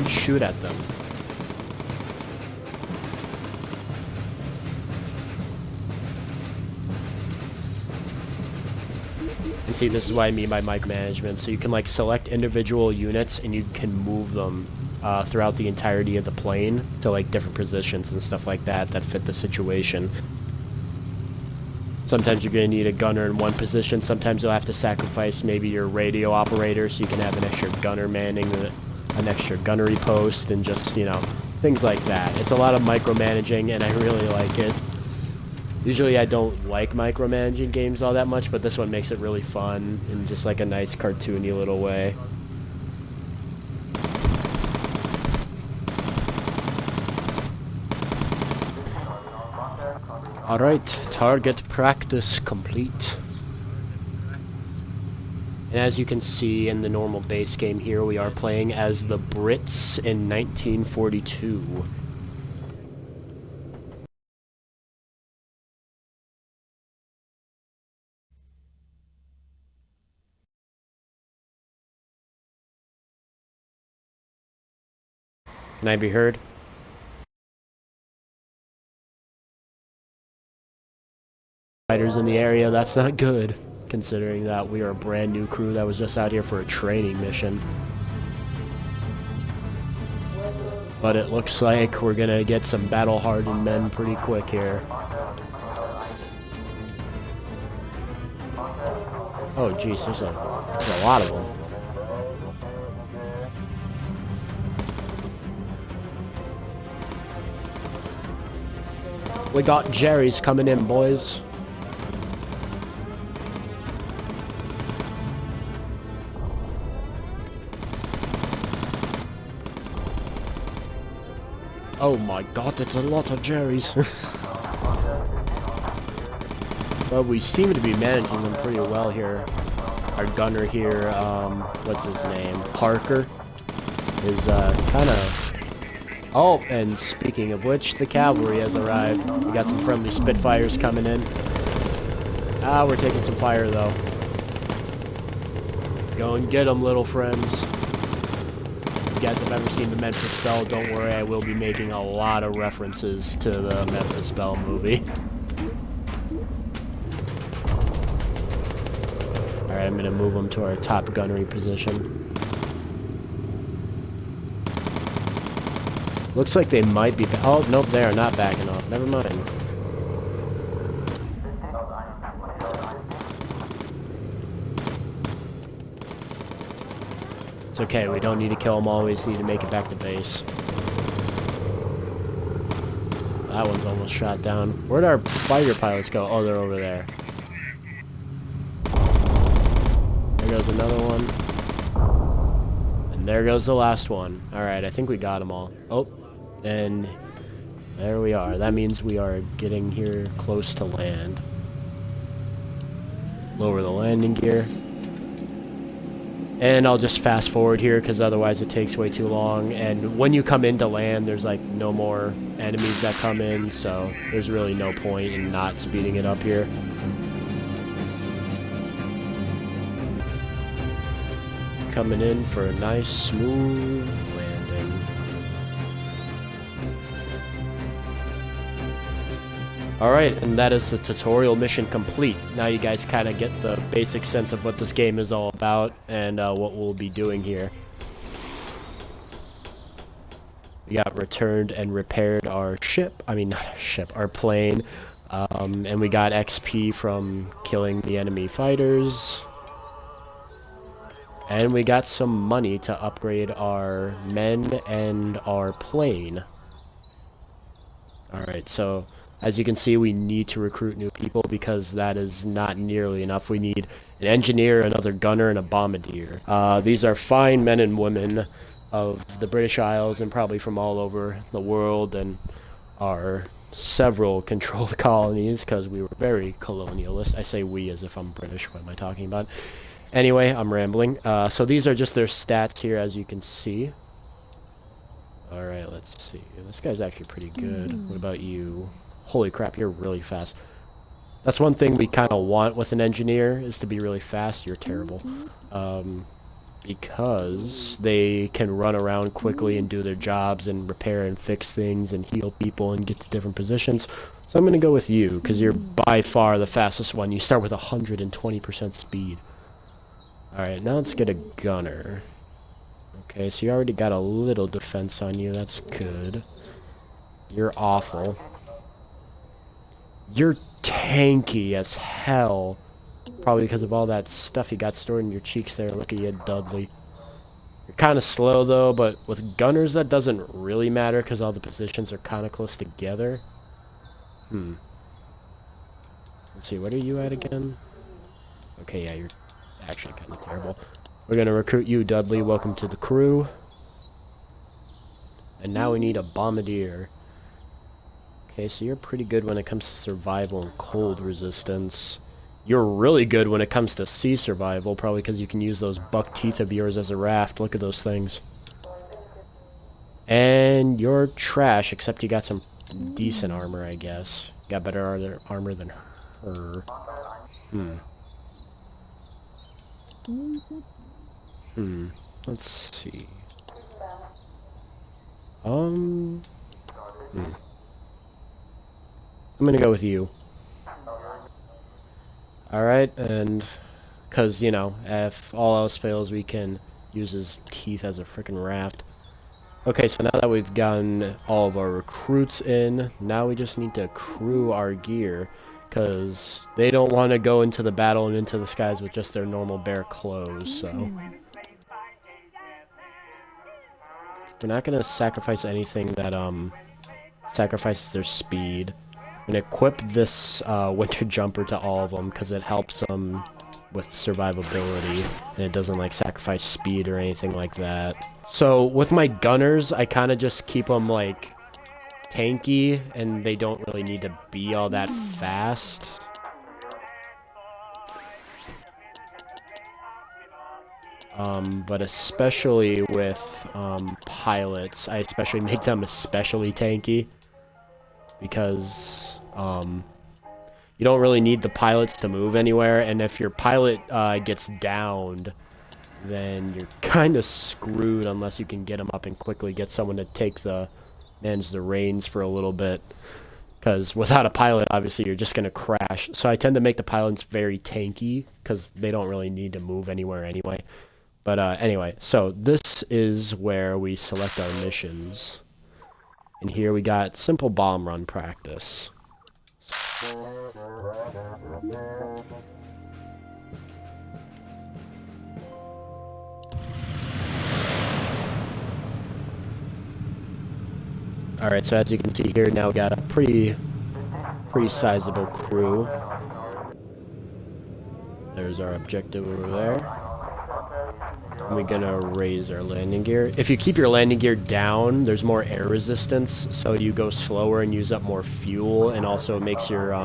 shoot at them. And see, this is what I mean by micromanagement. So you can like select individual units and you can move them throughout the entirety of the plane to like different positions and stuff like that that fit the situation. Sometimes you're going to need a gunner in one position. Sometimes you'll have to sacrifice maybe your radio operator so you can have an extra gunner manning an extra gunnery post and just, you know, things like that. It's a lot of micromanaging and I really like it. Usually I don't like micromanaging games all that much, but this one makes it really fun in just like a nice cartoony little way. Alright, target practice complete. And as you can see in the normal base game here, we are playing as the Brits in 1942. Can I be heard? Fighters in the area, that's not good, considering that we are a brand new crew that was just out here for a training mission. But it looks like we're gonna get some battle-hardened men pretty quick here. Oh jeez, there's a lot of them. We got Jerry's coming in, boys. Oh my god, it's a lot of Jerry's. Well, we seem to be managing them pretty well here. Our gunner here, what's his name? Parker is kind of... Oh, and speaking of which, the cavalry has arrived. We got some friendly Spitfires coming in. Ah, we're taking some fire, though. Go and get them, little friends. If you guys have ever seen the Memphis Belle, don't worry, I will be making a lot of references to the Memphis Belle movie. Alright, I'm going to move them to our top gunnery position. Looks like they might be... Oh, nope, they are not backing off. Never mind. It's okay, we don't need to kill them all. We just need to make it back to base. That one's almost shot down. Where'd our fighter pilots go? Oh, they're over there. There goes another one. And there goes the last one. Alright, I think we got them all. Oh. And there we are. That means we are getting here close to land. Lower the landing gear. And I'll just fast forward here because otherwise it takes way too long. And when you come into land, there's like no more enemies that come in, so there's really no point in not speeding it up here. Coming in for a nice smooth landing. Alright, and that is the tutorial mission complete. Now you guys kind of get the basic sense of what this game is all about and what we'll be doing here. We got returned and repaired our ship. I mean, not our ship, our plane. And we got XP from killing the enemy fighters. And we got some money to upgrade our men and our plane. Alright, so... as you can see, we need to recruit new people because that is not nearly enough. We need an engineer, another gunner, and a bombardier. These are fine men and women of the British Isles and probably from all over the world and our several controlled colonies because we were very colonialist. I say we as if I'm British. What am I talking about? Anyway, I'm rambling. So these are just their stats here, as you can see. Alright, let's see. This guy's actually pretty good. What about you? Holy crap, you're really fast. That's one thing we kind of want with an engineer, is to be really fast. You're terrible. because they can run around quickly and do their jobs and repair and fix things and heal people and get to different positions. So I'm going to go with you, because you're by far the fastest one. You start with 120% speed. Alright, now let's get a gunner. Okay, so you already got a little defense on you. That's good. You're awful. You're tanky as hell. Probably because of all that stuff you got stored in your cheeks there. Look at you, Dudley. You're kind of slow, though, but with gunners, that doesn't really matter because all the positions are kind of close together. Let's see, what are you at again? Okay, yeah, you're actually kind of terrible. We're going to recruit you, Dudley. Welcome to the crew. And now we need a bombardier. Okay, so you're pretty good when it comes to survival and cold resistance. You're really good when it comes to sea survival, probably because you can use those buck teeth of yours as a raft. Look at those things. And you're trash, except you got some decent armor, I guess. Got better armor than her. Let's see. I'm gonna go with you. Alright, and because, you know, if all else fails, we can use his teeth as a freaking raft. Okay, so now that we've gotten all of our recruits in, now we just need to crew our gear, because they don't want to go into the battle and into the skies with just their normal bare clothes, so... We're not going to sacrifice anything that, sacrifices their speed. I'm going to equip this, winter jumper to all of them, because it helps them with survivability, and it doesn't, like, sacrifice speed or anything like that. So, with my gunners, I kind of just keep them, like, tanky, and they don't really need to be all that fast. But especially with pilots, I especially make them especially tanky, because you don't really need the pilots to move anywhere, and if your pilot gets downed, then you're kind of screwed unless you can get them up and quickly get someone to manage the reins for a little bit. Because without a pilot, obviously, you're just going to crash. So I tend to make the pilots very tanky, because they don't really need to move anywhere anyway. But anyway, so this is where we select our missions. And here we got simple bomb run practice. Alright, so as you can see here, now we got a pretty sizable crew. There's our objective over there. And we're gonna raise our landing gear. If you keep your landing gear down, there's more air resistance, so you go slower and use up more fuel, and also it makes your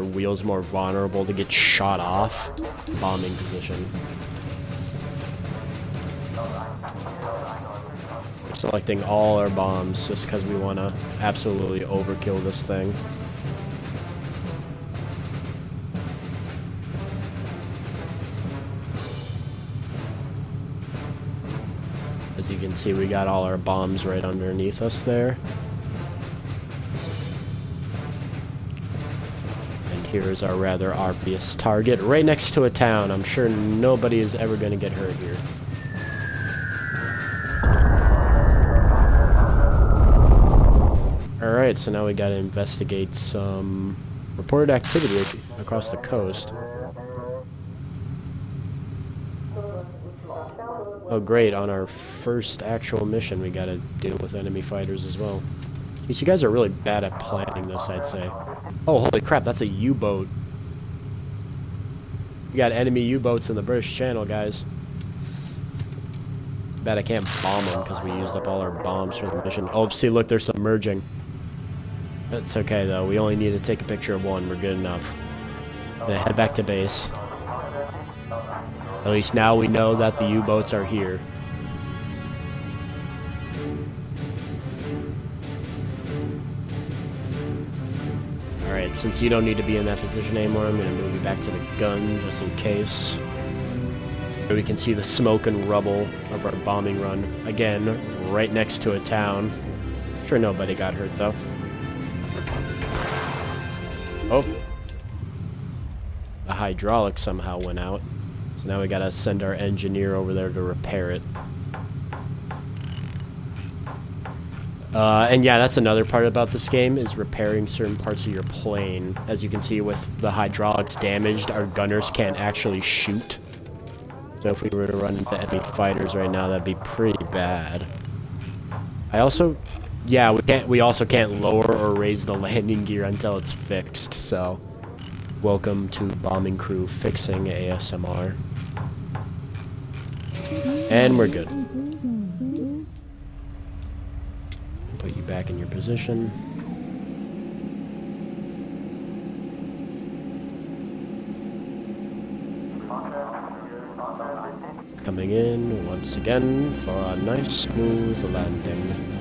wheels more vulnerable to get shot off. Bombing position. We're selecting all our bombs just because we want to absolutely overkill this thing. As you can see, we got all our bombs right underneath us there. And here's our rather obvious target, right next to a town. I'm sure nobody is ever going to get hurt here. Alright, so now we gotta investigate some reported activity across the coast. Oh great, on our first actual mission we gotta deal with enemy fighters as well. Geez, you guys are really bad at planning this, I'd say. Oh, holy crap, that's a U-boat. We got enemy U-boats in the British Channel, guys. Bad I can't bomb them because we used up all our bombs for the mission. Oh, see, look, they're submerging. That's okay, though. We only need to take a picture of one. We're good enough. Then head back to base. At least now we know that the U-boats are here. Alright, since you don't need to be in that position anymore, I'm going to move you back to the gun just in case. We can see the smoke and rubble of our bombing run. Again, right next to a town. Sure nobody got hurt, though. Oh. The hydraulic somehow went out. So now we gotta send our engineer over there to repair it. And yeah, that's another part about this game, is repairing certain parts of your plane. As you can see, with the hydraulics damaged, our gunners can't actually shoot. So if we were to run into enemy fighters right now, that'd be pretty bad. We also can't lower or raise the landing gear until it's fixed, so welcome to Bombing Crew Fixing ASMR. And we're good. Put you back in your position. Coming in once again for a nice smooth landing.